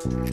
Welcome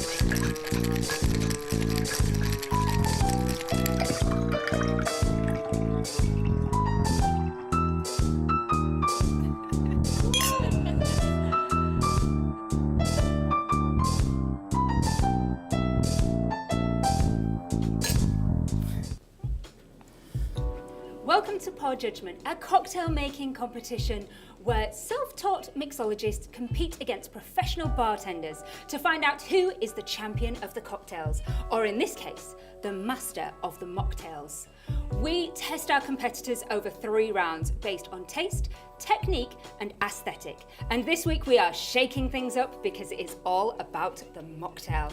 to Judgement, a cocktail making competition where self-taught mixologists compete against professional bartenders to find out who is the champion of the cocktails, or in this case, the master of the mocktails. We test our competitors over 3 rounds based on taste, technique and aesthetic. And this week we are shaking things up because it is all about the mocktail.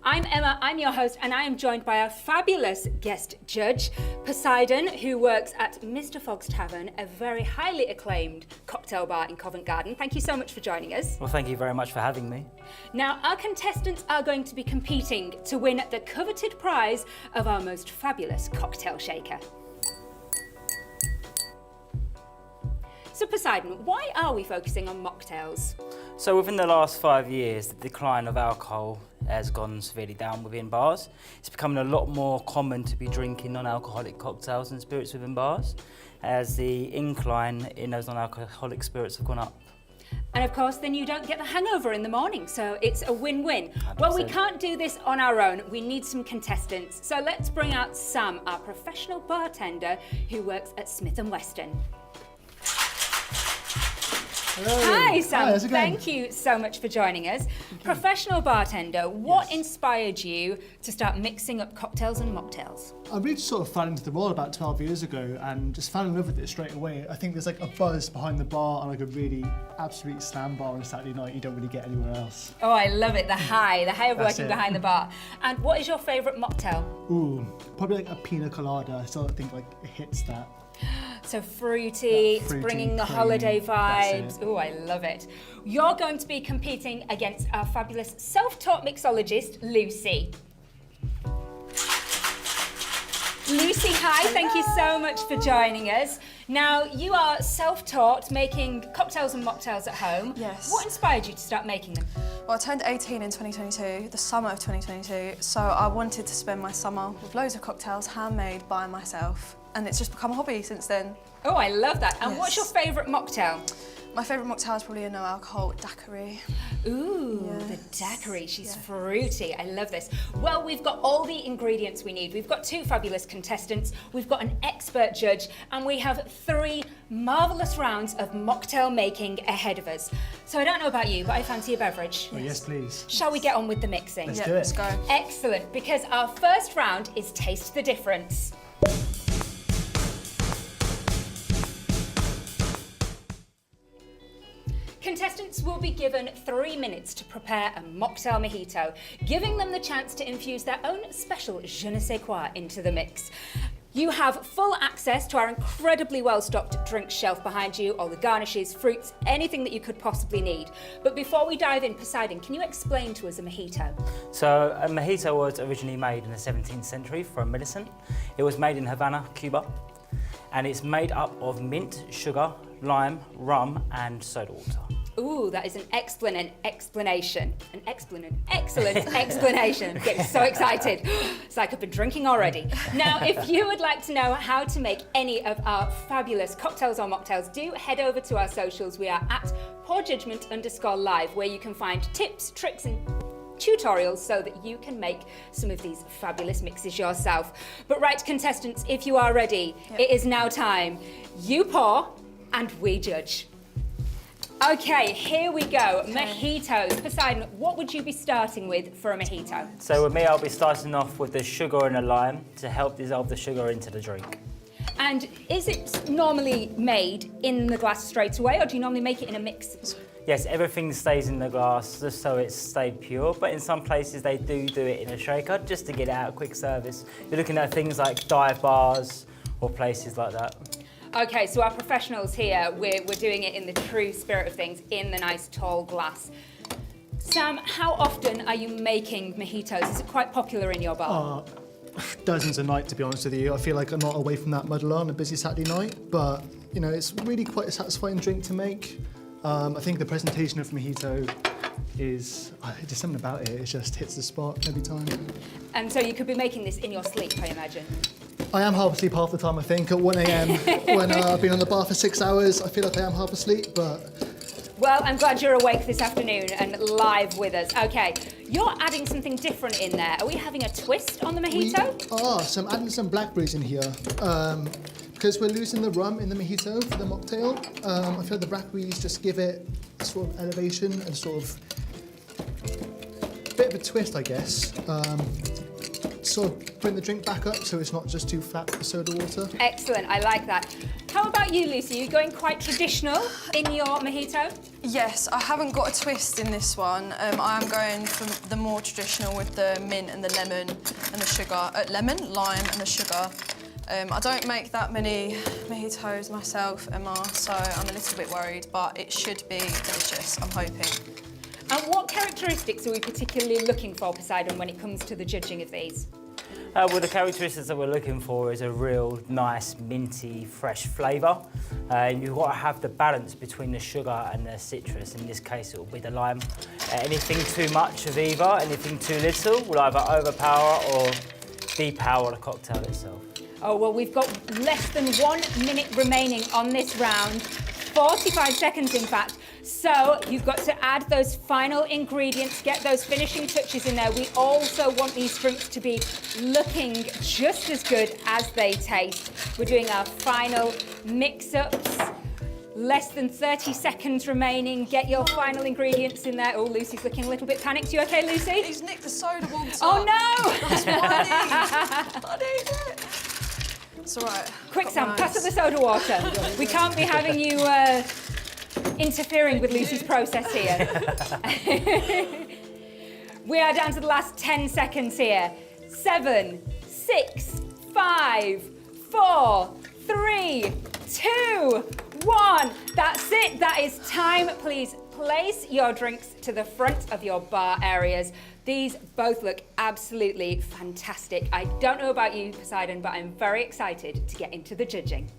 I'm Emma, I'm your host, and I am joined by a fabulous guest judge, Poseidon, who works at Mr. Fogg's Tavern, a very highly acclaimed cocktail bar in Covent Garden. Thank you so much for joining us. Well, thank you very much for having me. Now, our contestants are going to be competing to win the coveted prize of our most fabulous cocktail shaker. So Poseidon, why are we focusing on mocktails? So within the last 5 years, the decline of alcohol has gone severely down within bars. It's becoming a lot more common to be drinking non-alcoholic cocktails and spirits within bars, as the incline in those non-alcoholic spirits have gone up. And of course, then you don't get the hangover in the morning, so it's a win-win. Well, we can't do this on our own. We need some contestants. So let's bring out Sam, our professional bartender who works at Smith & Wesson. Hello. Hi, Sam. Hi, thank you so much for joining us. Professional bartender, what inspired you to start mixing up cocktails and mocktails? I really sort of fell into the role about 12 years ago and just fell in love with it straight away. I think there's like a buzz behind the bar and like a really absolute slam bar on a Saturday night you don't really get anywhere else. Oh, I love it, the high of That's working it. behind the bar. And what is your favourite mocktail? Ooh, probably like a pina colada. I still think like it hits that. So fruity, it's fruity, bringing the cream, holiday that's vibes. it. Oh, I love it. You're going to be competing against our fabulous self-taught mixologist, Lucy. Lucy, hi, thank you so much for joining us. Now, you are self-taught, making cocktails and mocktails at home. Yes. What inspired you to start making them? Well, I turned 18 in 2022, the summer of 2022, so I wanted to spend my summer with loads of cocktails handmade by myself, and it's just become a hobby since then. Oh, I love that. And what's your Yes. favourite mocktail? My favourite mocktail is probably a no-alcohol daiquiri. Ooh, Yes. the daiquiri, she's Yeah. fruity. I love this. Well, we've got all the ingredients we need. We've got 2 fabulous contestants, we've got an expert judge, and we have 3 marvellous rounds of mocktail making ahead of us. So I don't know about you, but I fancy a beverage. Oh, yes, please. Shall we get on with the mixing? Let's Yeah, do it. let's go. Excellent, because our first round is Taste the Difference. Contestants will be given 3 minutes to prepare a mocktail mojito, giving them the chance to infuse their own special je ne sais quoi into the mix. You have full access to our incredibly well-stocked drink shelf behind you, all the garnishes, fruits, anything that you could possibly need. But before we dive in, Poseidon, can you explain to us a mojito? So a mojito was originally made in the 17th century from medicine. It was made in Havana, Cuba, and it's made up of mint, sugar, lime, rum and soda water. Ooh, that is an excellent explanation. Excellent explanation. I'm getting so excited. It's like I've been drinking already. Now, if you would like to know how to make any of our fabulous cocktails or mocktails, do head over to our socials. We are at pourjudgement_live, where you can find tips, tricks and tutorials so that you can make some of these fabulous mixes yourself. But right, contestants, if you are ready, It is now time. You pour and we judge. Okay, here we go. Mojitos. Poseidon, what would you be starting with for a mojito? So with me, I'll be starting off with the sugar and the lime to help dissolve the sugar into the drink. And is it normally made in the glass straight away, or do you normally make it in a mix? Yes, everything stays in the glass just so it's stayed pure, but in some places they do it in a shaker just to get it out quick service. You're looking at things like dive bars or places like that. Okay, so our professionals here, we're doing it in the true spirit of things, in the nice tall glass. Sam, how often are you making mojitos? Is it quite popular in your bar? Dozens a night, to be honest with you. I feel like I'm not away from that muddler on a busy Saturday night, but you know, it's really quite a satisfying drink to make. I think the presentation of mojito is, just something about it, it just hits the spot every time. And so you could be making this in your sleep, I imagine. I am half asleep half the time, I think. At 1 a.m, when I've been on the bar for 6 hours, I feel like I am half asleep, but... Well, I'm glad you're awake this afternoon and live with us. Okay, you're adding something different in there. Are we having a twist on the mojito? So I'm adding some blackberries in here. Because we're losing the rum in the mojito for the mocktail, I feel the blackberries just give it a sort of elevation and sort of bit of a twist, I guess. Sort of bring the drink back up so it's not just too flat for soda water. Excellent, I like that. How about you, Lucy? Are you going quite traditional in your mojito? Yes, I haven't got a twist in this one. I am going for the more traditional with the mint and the lemon and the sugar. Lemon, lime and the sugar. I don't make that many mojitos myself, Emma, so I'm a little bit worried, but it should be delicious, I'm hoping. And what characteristics are we particularly looking for, Poseidon, when it comes to the judging of these? Well, the characteristics that we're looking for is a real nice, minty, fresh flavour. You've got to have the balance between the sugar and the citrus. In this case, it will be the lime. Anything too much of either, anything too little will either overpower or depower the cocktail itself. Oh, well, we've got less than 1 minute remaining on this round. 45 seconds, in fact. So you've got to add those final ingredients, get those finishing touches in there. We also want these drinks to be looking just as good as they taste. We're doing our final mix-ups. Less than 30 seconds remaining. Get your final ingredients in there. Oh, Lucy's looking a little bit panicked. You okay, Lucy? He's nicked the soda water. Oh, no! That's what I need it. It's all right. Quick, Got Sam, my pass eyes. up the soda water. We can't be having you interfering with Lucy's process here. We are down to the last 10 seconds here. 7, 6, 5, 4, 3, 2, 1. That's it. That is time. Please place your drinks to the front of your bar areas. These both look absolutely fantastic. I don't know about you, Poseidon, but I'm very excited to get into the judging.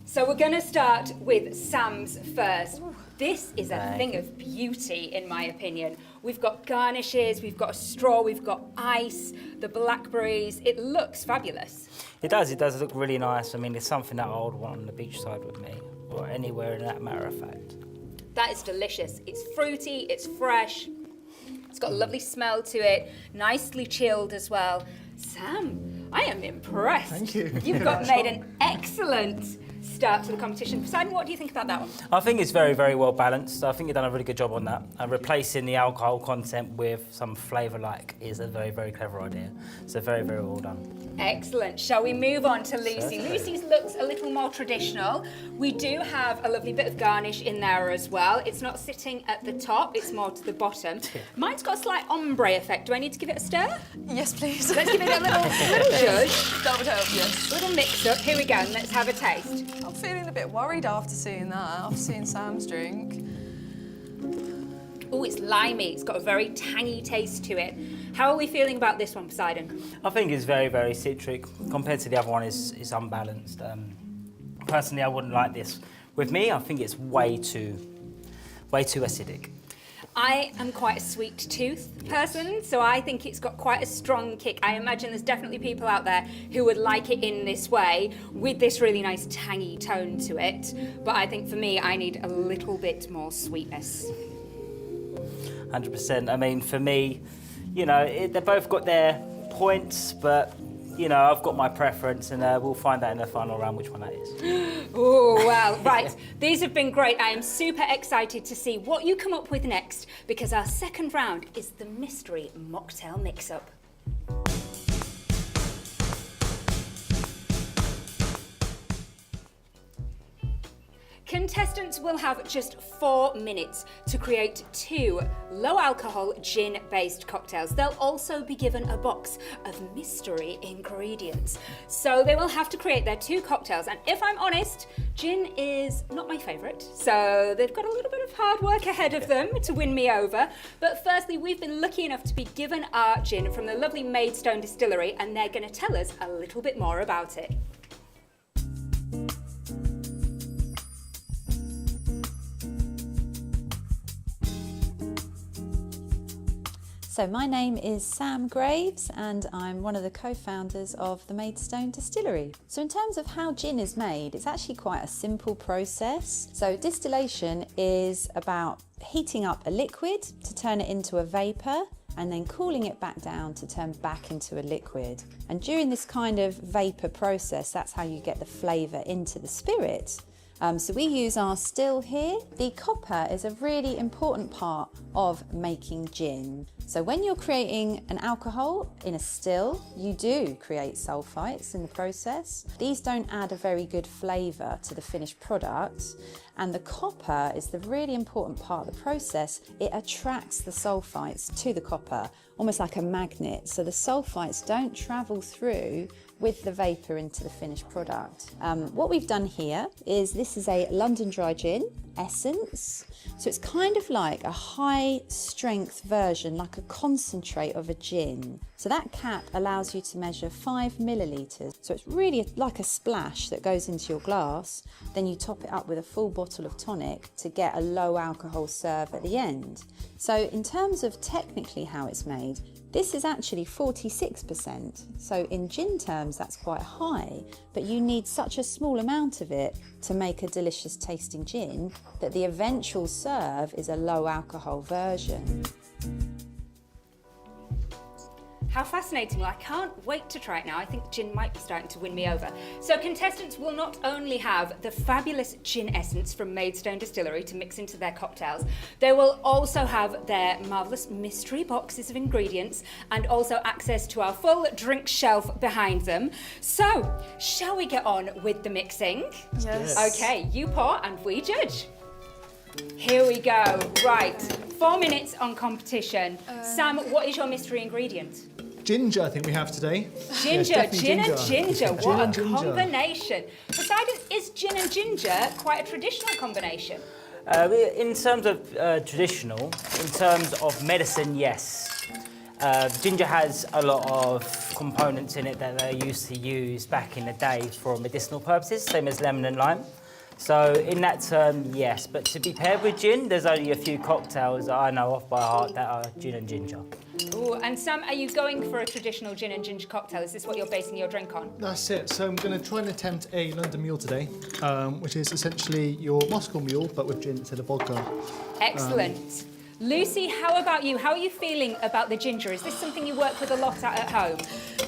So we're going to start with Sam's first. This is a thing of beauty, in my opinion. We've got garnishes, we've got a straw, we've got ice, the blackberries. It looks fabulous. It does look really nice. I mean, it's something that I would want on the beachside with me, or anywhere in that matter of fact. That is delicious. It's fruity, it's fresh, it's got a lovely smell to it, nicely chilled as well. Sam, I am impressed. Thank you. You've made an excellent start to the competition. Poseidon, what do you think about that one? I think it's very, very well balanced. I think you've done a really good job on that. And replacing the alcohol content with some flavour-like is a very, very clever idea. So very, very well done. Excellent. Shall we move on to Lucy? Certainly. Lucy's looks a little more traditional. We do have a lovely bit of garnish in there as well. It's not sitting at the top, it's more to the bottom. Mine's got a slight ombre effect. Do I need to give it a stir? Yes, please. Let's give it a little judge. That would help, yes. Little mix up. Here we go, and let's have a taste. I'm feeling a bit worried after seeing that, after seeing Sam's drink. Oh, it's limey. It's got a very tangy taste to it. How are we feeling about this one, Poseidon? I think it's very, very citric. Compared to the other one, it's unbalanced. Personally, I wouldn't like this. With me, I think it's way too acidic. I am quite a sweet tooth person, so I think it's got quite a strong kick. I imagine there's definitely people out there who would like it in this way, with this really nice tangy tone to it. But I think for me, I need a little bit more sweetness. 100%. I mean, for me, you know, they've both got their points, but, you know, I've got my preference, and we'll find out in the final round which one that is. Oh, well, right. These have been great. I am super excited to see what you come up with next, because our second round is the mystery mocktail mix-up. Contestants will have just 4 minutes to create 2 low-alcohol gin-based cocktails. They'll also be given a box of mystery ingredients. So they will have to create their 2 cocktails, and if I'm honest, gin is not my favourite, so they've got a little bit of hard work ahead of them to win me over. But firstly, we've been lucky enough to be given our gin from the lovely Maidstone Distillery, and they're going to tell us a little bit more about it. So my name is Sam Graves and I'm one of the co-founders of the Maidstone Distillery. So in terms of how gin is made, it's actually quite a simple process. So distillation is about heating up a liquid to turn it into a vapour and then cooling it back down to turn back into a liquid. And during this kind of vapour process, that's how you get the flavour into the spirit. So we use our still here. The copper is a really important part of making gin. So when you're creating an alcohol in a still, you do create sulfites in the process. These don't add a very good flavour to the finished product. And the copper is the really important part of the process. It attracts the sulfites to the copper, almost like a magnet. So the sulfites don't travel through with the vapour into the finished product. What we've done here is this is a London Dry Gin essence. So it's kind of like a high strength version, like a concentrate of a gin. So that cap allows you to measure 5 millilitres. So it's really like a splash that goes into your glass. Then you top it up with a full bottle of tonic to get a low alcohol serve at the end. So in terms of technically how it's made, this is actually 46%. So in gin terms, that's quite high, but you need such a small amount of it to make a delicious tasting gin that the eventual serve is a low alcohol version. How fascinating. Well, I can't wait to try it now. I think gin might be starting to win me over. So contestants will not only have the fabulous gin essence from Maidstone Distillery to mix into their cocktails, they will also have their marvellous mystery boxes of ingredients and also access to our full drink shelf behind them. So, shall we get on with the mixing? Yes. Okay, you pour and we judge. Here we go. Right, 4 minutes on competition. Sam, what is your mystery ingredient? Ginger, I think we have today. Ginger, Yes, gin definitely and ginger. Gin What and a ginger. combination. Poseidon, is gin and ginger quite a traditional combination? In terms of traditional, in terms of medicine, yes. Ginger has a lot of components in it that they used to use back in the day for medicinal purposes, same as lemon and lime. So in that term, yes, but to be paired with gin, there's only a few cocktails that I know off by heart that are gin and ginger. Ooh, and Sam, are you going for a traditional gin and ginger cocktail? Is this what you're basing your drink on? That's it. So I'm going to try and attempt a London Mule today, which is essentially your Moscow Mule, but with gin instead of vodka. Excellent. Lucy, how about you? How are you feeling about the ginger? Is this something you work with a lot at home?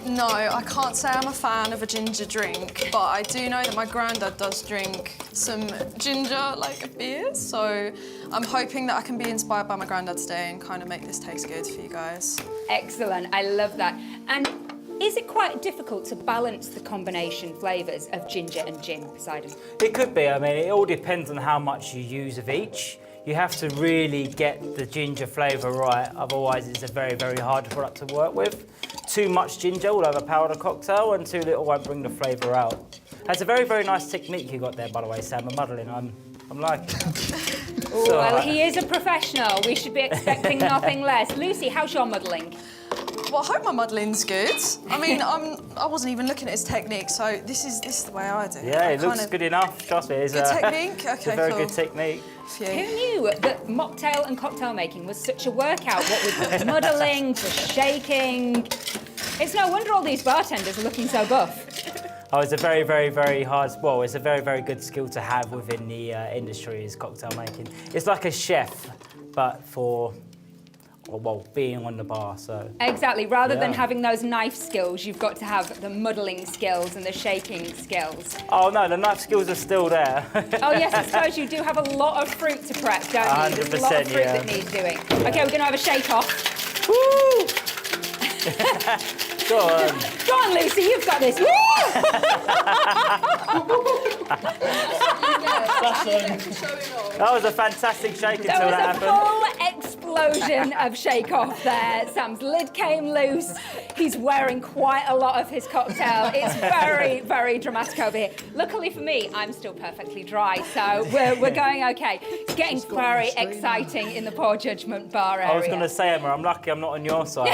No, I can't say I'm a fan of a ginger drink, but I do know that my granddad does drink some ginger, like a beer, so I'm hoping that I can be inspired by my granddad today and kind of make this taste good for you guys. Excellent, I love that. And is it quite difficult to balance the combination flavours of ginger and gin, Poseidon? It could be. I mean, it all depends on how much you use of each. You have to really get the ginger flavour right, otherwise it's a very, very hard product to work with. Too much ginger will overpower the cocktail and too little won't bring the flavour out. That's a very, very nice technique you got there, by the way, Sam, a muddling. I'm liking it. Ooh, well, he is a professional. We should be expecting nothing less. Lucy, how's your muddling? Well, I hope my muddling's good. I mean, I wasn't even looking at his technique, so this is the way I do it. Yeah, it looks good enough. Trust me, it's Good technique? it's a Okay, very cool. good technique. Who knew that mocktail and cocktail making was such a workout? What with the muddling, the shaking. It's no wonder all these bartenders are looking so buff. Oh, it's a very, very, very hard, well, it's a very, very good skill to have within the industry is cocktail making. It's like a chef, but for, well, being on the bar, so. Exactly, rather than Yeah. having those knife skills, you've got to have the muddling skills and the shaking skills. Oh no, the knife skills are still there. Oh yes, I suppose you do have a lot of fruit to prep, don't you? There's a lot of 100%, fruit yeah. that needs doing. Okay, we're going to have a shake off. Woo! Go on. Go on, Lucy, you've got this. Woo! That was a fantastic shake There until was that a happened. full explosion of shake-off there. Sam's lid came loose. He's wearing quite a lot of his cocktail. It's very, very dramatic over here. Luckily for me, I'm still perfectly dry, so we're going okay. It's getting very exciting in the Poor Judgement bar area. I was going to say, Emma, I'm lucky I'm not on your side.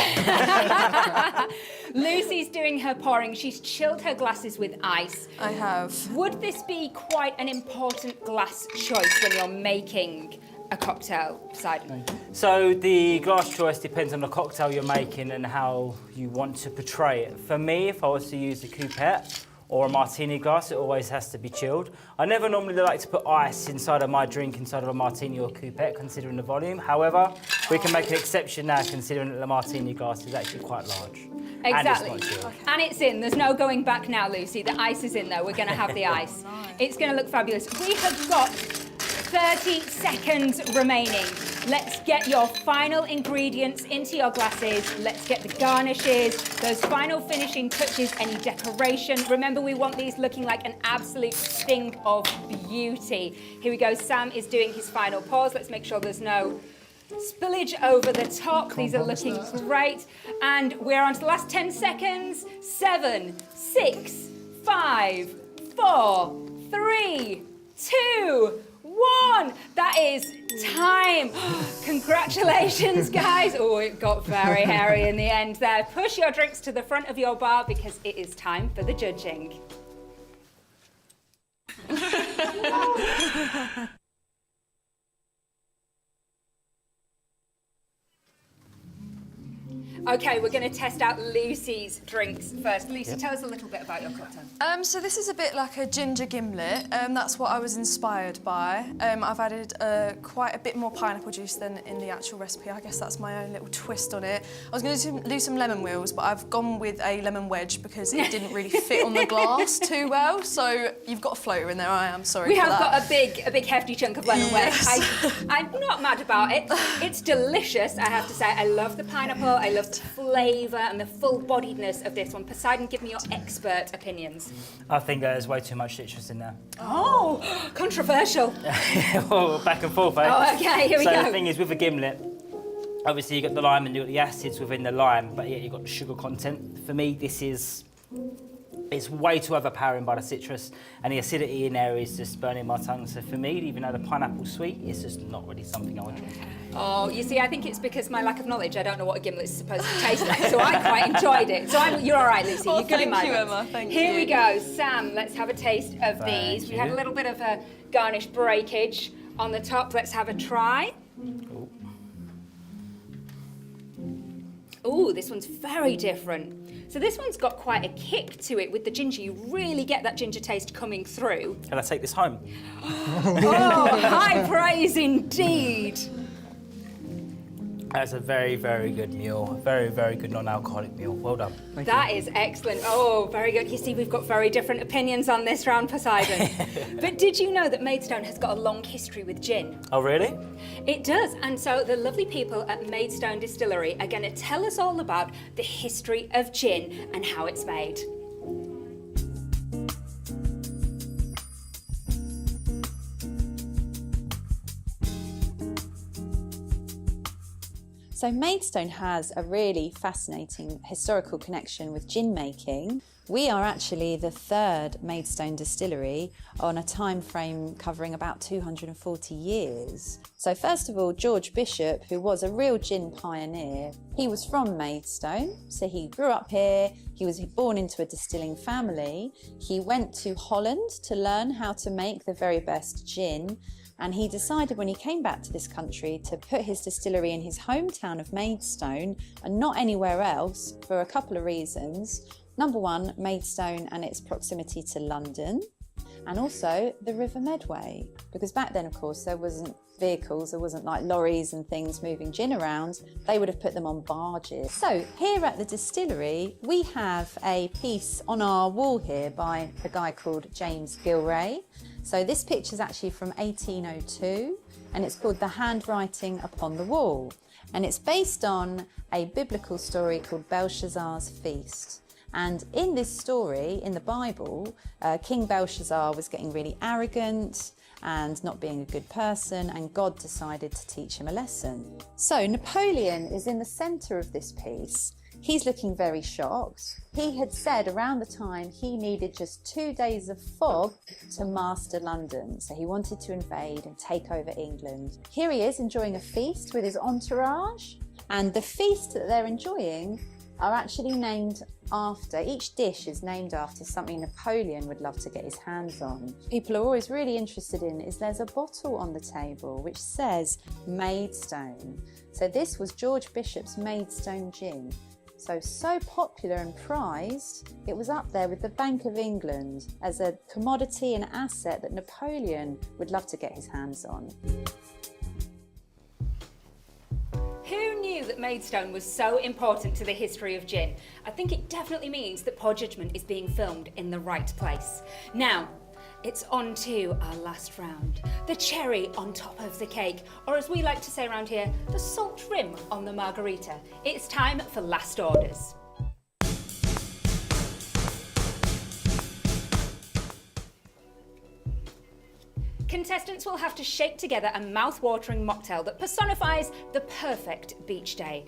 Lucy's doing her pouring. She's chilled her glasses with ice. I have. Would this be quite an important glass choice when you're making a cocktail, Poseidon? So the glass choice depends on the cocktail you're making and how you want to portray it. For me, if I was to use a coupette or a martini glass, it always has to be chilled. I never normally like to put ice inside of my drink, inside of a martini or coupette, considering the volume. However, we can make an exception now, considering that the martini glass is actually quite large. Exactly. And it's not chilled. And it's in. There's no going back now, Lucy. The ice is in there. We're going to have the ice. It's going to look fabulous. We have got 30 seconds remaining. Let's get your final ingredients into your glasses. Let's get the garnishes, those final finishing touches, any decoration. Remember, we want these looking like an absolute stink of beauty. Here we go. Sam is doing his final pours. Let's make sure there's no spillage over the top. These are looking great. And we're on to the last 10 seconds. 7, 6, 5, 4, 3, 2, 1. That is time. Congratulations, guys. Oh, it got very hairy in the end there. Push your drinks to the front of your bar because it is time for the judging. Okay, we're going to test out Lucy's drinks first. Lucy, tell us a little bit about your cocktail. So this is a bit like a ginger gimlet. That's what I was inspired by. I've added quite a bit more pineapple juice than in the actual recipe. I guess that's my own little twist on it. I was going to do some lemon wheels, but I've gone with a lemon wedge because it didn't really fit on the glass too well. So you've got a floater in there. I am sorry We for have that. got a big hefty chunk of lemon wedge. I'm not mad about it. It's delicious, I have to say. I love the pineapple. I love the flavour and the full-bodiedness of this one. Poseidon, give me your expert opinions. I think there's way too much citrus in there. Oh, controversial. Well, back and forth, eh? Oh, okay, here we So go. the thing is, with a gimlet, obviously you've got the lime and you've got the acids within the lime, but yet you've got the sugar content. For me, it's way too overpowering by the citrus, and the acidity in there is just burning my tongue. So for me, even though the pineapple's sweet, it's just not really something I would drink. Oh, you see, I think it's because my lack of knowledge. I don't know what a gimlet is supposed to taste like, so I quite enjoyed it. So you're all right, Lucy. Oh, You're good in my thank you, books. Emma. Thank Here you. we go. Sam, let's have a taste of Thank these. We had a you. little bit of a garnish breakage on the top. Let's have a try. Ooh, this one's very different. So this one's got quite a kick to it with the ginger. You really get that ginger taste coming through. Can I take this home? Oh, high praise indeed. That's a very, very good meal. Very, very good non-alcoholic meal. Well done. That is excellent. Oh, very good. You see, we've got very different opinions on this round, Poseidon. But did you know that Maidstone has got a long history with gin? Oh, really? It does. And so the lovely people at Maidstone Distillery are going to tell us all about the history of gin and how it's made. So Maidstone has a really fascinating historical connection with gin making. We are actually the third Maidstone distillery on a time frame covering about 240 years. So first of all, George Bishop, who was a real gin pioneer, he was from Maidstone, so he grew up here, he was born into a distilling family. He went to Holland to learn how to make the very best gin, and he decided when he came back to this country to put his distillery in his hometown of Maidstone and not anywhere else for a couple of reasons. Number one, Maidstone and its proximity to London, and also the River Medway, because back then, of course, there wasn't vehicles, there wasn't like lorries and things moving gin around. They would have put them on barges. So here at the distillery, we have a piece on our wall here by a guy called James Gilray. So this picture is actually from 1802, and it's called The Handwriting Upon the Wall. And it's based on a biblical story called Belshazzar's Feast. And in this story, in the Bible, King Belshazzar was getting really arrogant and not being a good person, and God decided to teach him a lesson. So Napoleon is in the centre of this piece. He's looking very shocked. He had said around the time he needed just 2 days of fog to master London. So he wanted to invade and take over England. Here he is enjoying a feast with his entourage. And the feast that they're enjoying are actually named after, each dish is named after something Napoleon would love to get his hands on. People are always really interested in is there's a bottle on the table which says Maidstone. So this was George Bishop's Maidstone gin. So popular and prized, it was up there with the Bank of England as a commodity and asset that Napoleon would love to get his hands on. Who knew that Maidstone was so important to the history of gin? I think it definitely means that Poor Judgement is being filmed in the right place. Now, it's on to our last round. The cherry on top of the cake, or as we like to say around here, the salt rim on the margarita. It's time for last orders. Contestants will have to shake together a mouth-watering mocktail that personifies the perfect beach day.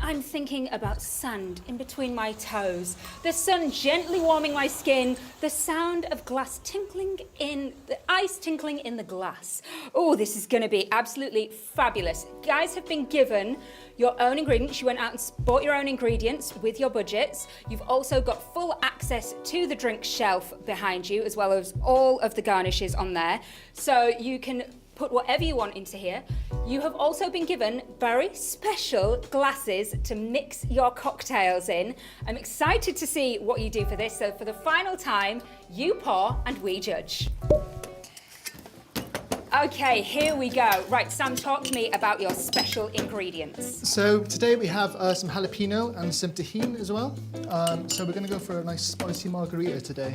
I'm thinking about sand in between my toes, the sun gently warming my skin, the sound of glass tinkling in, the ice tinkling in the glass. Oh, this is going to be absolutely fabulous. Guys have been given your own ingredients. You went out and bought your own ingredients with your budgets. You've also got full access to the drink shelf behind you, as well as all of the garnishes on there. So you can put whatever you want into here. You have also been given very special glasses to mix your cocktails in. I'm excited to see what you do for this. So for the final time, you pour and we judge. Okay, here we go. Right, Sam, talk to me about your special ingredients. So today we have some jalapeno and some tahini as well. So we're going to go for a nice spicy margarita today.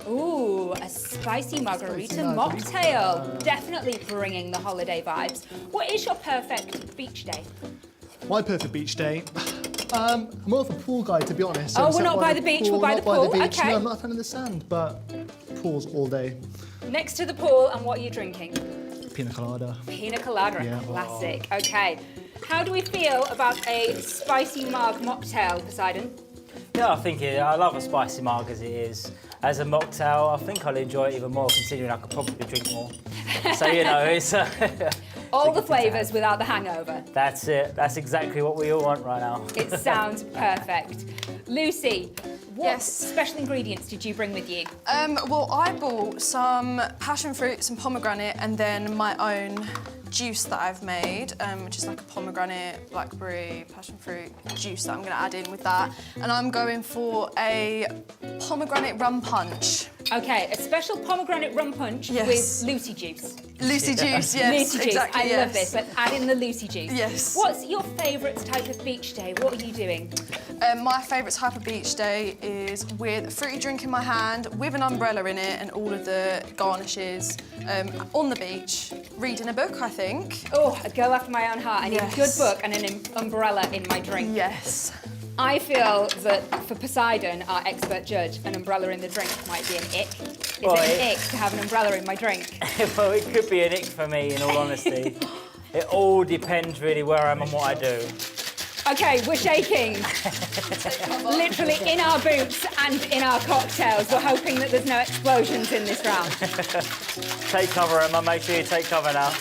Ooh, a spicy margarita Spicy margarita. mocktail. Definitely bringing the holiday vibes. What is your perfect beach day? My perfect beach day? I'm more of a pool guy, to be honest. Oh, So we're not by the beach, we're by the pool. Okay. No, I'm not a fan of the sand, but pools all day. Next to the pool, and what are you drinking? Pina colada. Pina colada, Yeah. classic. Okay. How do we feel about a spicy marg mocktail, Poseidon? Yeah, I love a spicy marg as it is. As a mocktail, I think I'll enjoy it even more, considering I could probably drink more. So, it's... All the flavours without the hangover. That's it. That's exactly what we all want right now. It sounds perfect. Lucy, what Yes. special ingredients did you bring with you? Well, I bought some passion fruit, some pomegranate, and then my own juice that I've made, which is like a pomegranate, blackberry, passion fruit juice that I'm going to add in with that. And I'm going for a pomegranate rum punch. Okay, a special pomegranate rum punch Yes. with Lucy juice. Lucy juice, yes, Lucy juice, exactly, I yes. love this, but add in the Lucy juice. Yes. What's your favourite type of beach day? What are you doing? My favourite type of beach day is with a fruity drink in my hand, with an umbrella in it and all of the garnishes, on the beach, reading a book, I think. Oh, a girl after my own heart. I need a good Yes. book and an umbrella in my drink. Yes. I feel that for Poseidon, our expert judge, an umbrella in the drink might be an ick. Is Well, it an ick to have an umbrella in my drink? Well, it could be an ick for me, in all honesty. It all depends really where I am and what I do. Okay, we're shaking. Literally in our boots and in our cocktails. We're hoping that there's no explosions in this round. Take cover, Emma. Make sure you take cover now.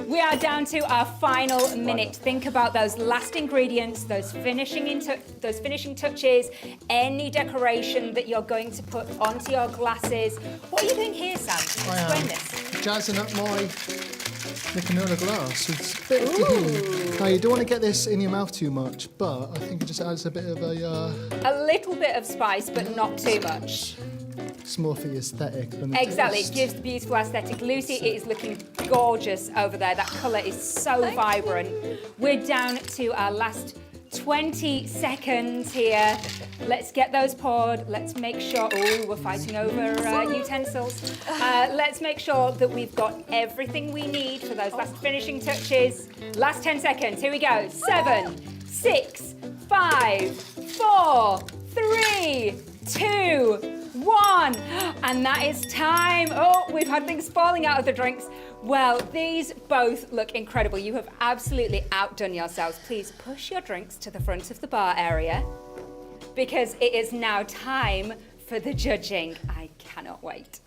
We are down to our final minute. Think about those last ingredients, those finishing touches, any decoration that you're going to put onto your glasses. What are you doing here, Sam? Explain this. Jazzing up my Nicanora glass. It's a bit of tahini. Now, you don't want to get this in your mouth too much, but I think it just adds a bit of A little bit of spice, but not too much. it's more for the aesthetic than the Exactly, it taste. gives the beautiful aesthetic. Lucy, it is looking gorgeous over there. That colour is so vibrant. We're down to our last 20 seconds here. Let's get those poured. Let's make sure, oh, we're fighting over utensils. Let's make sure that we've got everything we need for those last finishing touches. Last 10 seconds, here we go. 7, 6, 5, 4, 3, 2, 1. And that is time. Oh, we've had things falling out of the drinks. Well, these both look incredible. You have absolutely outdone yourselves. Please push your drinks to the front of the bar area because it is now time for the judging. I cannot wait.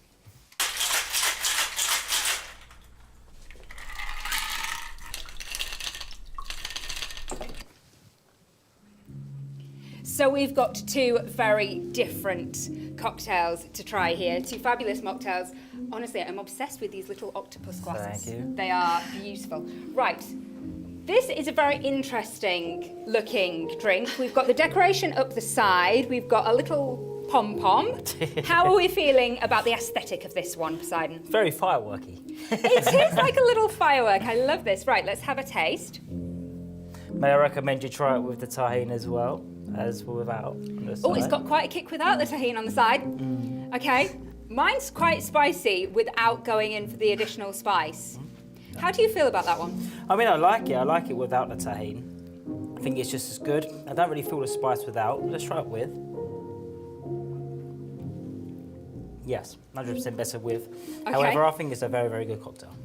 So we've got two very different cocktails to try here, two fabulous mocktails. Honestly, I'm obsessed with these little octopus glasses. Thank you. They are beautiful. Right, this is a very interesting looking drink. We've got the decoration up the side, we've got a little pom-pom. How are we feeling about the aesthetic of this one, Poseidon? Very fireworky. It is like a little firework. I love this. Right, let's have a taste. May I recommend you try it with the tahini as well as without? Oh, it's got quite a kick without the tahini on the side. Okay, mine's quite spicy without going in for the additional spice. How do you feel about that one? I mean, I like it without the tahini. I think it's just as good. I don't really feel the spice without. Let's try it with. Yes, 100% better with. Okay. However, I think it's a very, very good cocktail.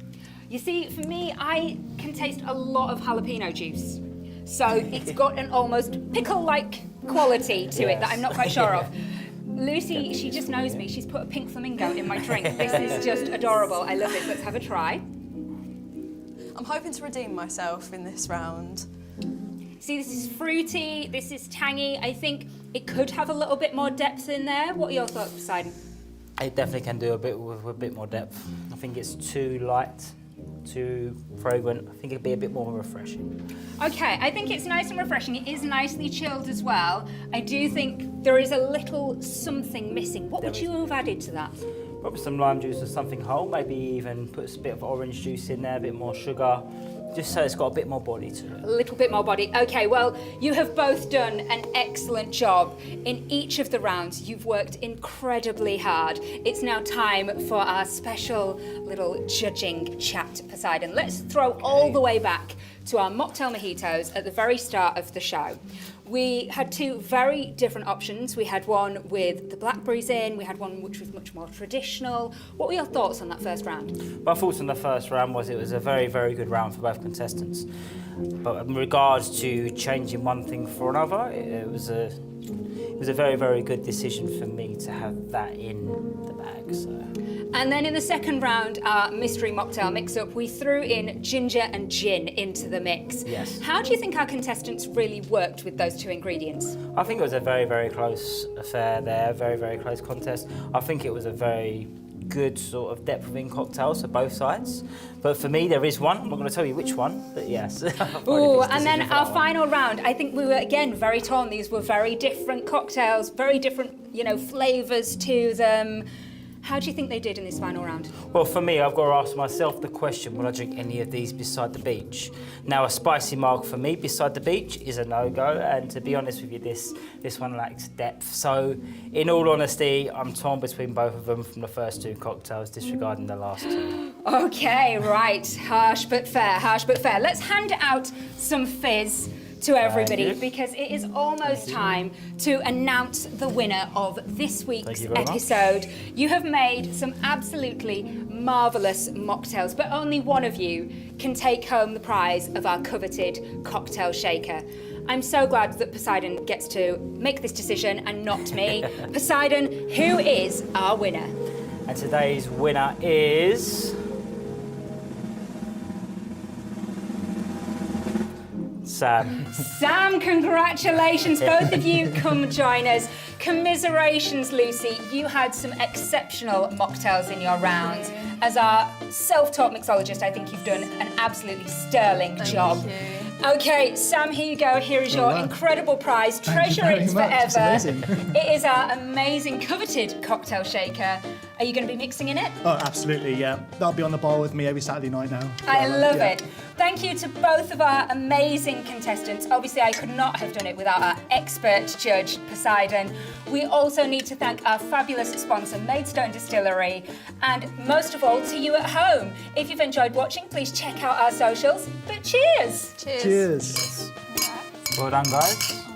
You see, for me, I can taste a lot of jalapeno juice. So it's got an almost pickle-like quality to it that I'm not quite sure of. Lucy, she just knows me. She's put a pink flamingo in my drink. This is just adorable. I love this. Let's have a try. I'm hoping to redeem myself in this round. See, this is fruity, this is tangy. I think it could have a little bit more depth in there. What are your thoughts, Poseidon? It definitely can do with a bit more depth. I think it's too light, too fragrant. I think it'd be a bit more refreshing. Okay, I think it's nice and refreshing. It is nicely chilled as well. I do think there is a little something missing. What would you have added to that? Probably some lime juice or something whole, maybe even put a bit of orange juice in there, a bit more sugar, just so it's got a bit more body to it. A little bit more body. Okay, well, you have both done an excellent job in each of the rounds. You've worked incredibly hard. It's now time for our special little judging chat, Poseidon. Let's throw all the way back to our mocktail mojitos at the very start of the show. We had two very different options. We had one with the blackberries in, we had one which was much more traditional. What were your thoughts on that first round? My thoughts on the first round was it was a very, very good round for both contestants. But in regards to changing one thing for another, it was a very, very good decision for me to have that in the bag. So. And then in the second round, our mystery mocktail mix-up, we threw in ginger and gin into the mix. Yes. How do you think our contestants really worked with those two ingredients? I think it was a very, very close affair there, very, very close contest. I think it was a very good sort of depth within cocktails for both sides. But for me, there is one. I'm not going to tell you which one, but yes. Ooh, and then our final round, I think we were, again, very torn. These were very different cocktails, very different, flavours to them. How do you think they did in this final round? Well, for me, I've got to ask myself the question, will I drink any of these beside the beach? Now, a spicy marg for me beside the beach is a no-go, and to be honest with you, this one lacks depth. So, in all honesty, I'm torn between both of them from the first two cocktails, disregarding the last two. Okay, right. Harsh but fair, harsh but fair. Let's hand out some fizz to everybody because it is almost time to announce the winner of this week's episode. You have made some absolutely marvellous mocktails, but only one of you can take home the prize of our coveted cocktail shaker. I'm so glad that Poseidon gets to make this decision and not me. Poseidon, who is our winner? And today's winner is... Sam. Sam, congratulations. Both of you come join us. Commiserations, Lucy. You had some exceptional mocktails in your rounds. As our self-taught mixologist, I think you've done an absolutely sterling job. Thank you. Okay, Sam, here you go. Here is your incredible prize. Treasure it forever. It is our amazing, coveted cocktail shaker. Are you going to be mixing in it? Oh, absolutely, yeah. That'll be on the bar with me every Saturday night now. I love it. Thank you to both of our amazing contestants. Obviously, I could not have done it without our expert judge, Poseidon. We also need to thank our fabulous sponsor, Maidstone Distillery, and most of all, to you at home. If you've enjoyed watching, please check out our socials. But cheers! Cheers. Well done, guys.